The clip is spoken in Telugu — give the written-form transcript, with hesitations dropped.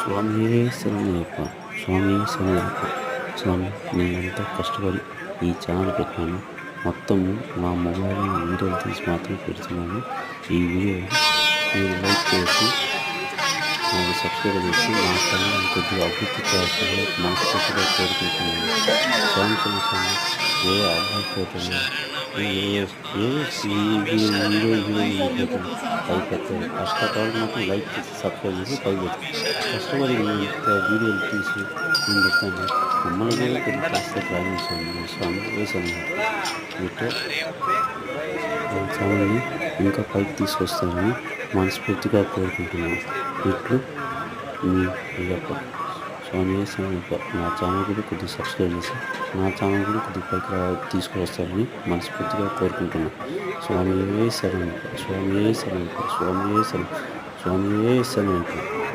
స్వామియే శరణయ్యప్ప, స్వామియే శరణయ్యప్ప. స్వామి, నేనెంతో కష్టపడి ఈ ఛానల్ పెట్టాను. మొత్తము నా మొబైల్లో వీడియోలు తీసి మాత్రం పెడుతున్నాను. ఈ వీడియో మీరు లైక్ చేసి నాకు సబ్స్క్రైబ్ చేసి నా ఛానల్ కొద్దిగా అభివృద్ధి చేయాల్సిందిగా మనస్ఫూర్తిగా కోరుకుంటున్నాను. స్వామి స్వామి ఏ అవ్వకపోతుంది పైకి ఫస్ట్ ఆఫ్ ఆల్ మాత్రం లైక్ చేసి సబ్స్క్రైబ్ చేసి పైకి కష్టపడి ఇంత వీడియోలు తీసి నేను చెప్తాను. మమ్మల్ని కూడా కొన్ని కాస్త ప్రారంభించాను. స్వామి వేసాను వీటితో ఛానల్ని ఇంకా పైకి తీసుకొస్తానని మనస్ఫూర్తిగా కోరుకుంటున్నాను. ఇట్లు మీ అయ్యప్ప. స్వామి వేసానప్ప. నా ఛానల్ కూడా కొద్దిగా సబ్స్క్రైబ్ చేసి నా ఛానల్ కూడా కొద్దిగా పైకి తీసుకొస్తారని మనస్ఫూర్తిగా కోరుకుంటున్నాను. స్వామి వేసానప్ప, స్వామి వేసానప్ప, స్వామి వేసాను, స్వామి వేసానప్ప.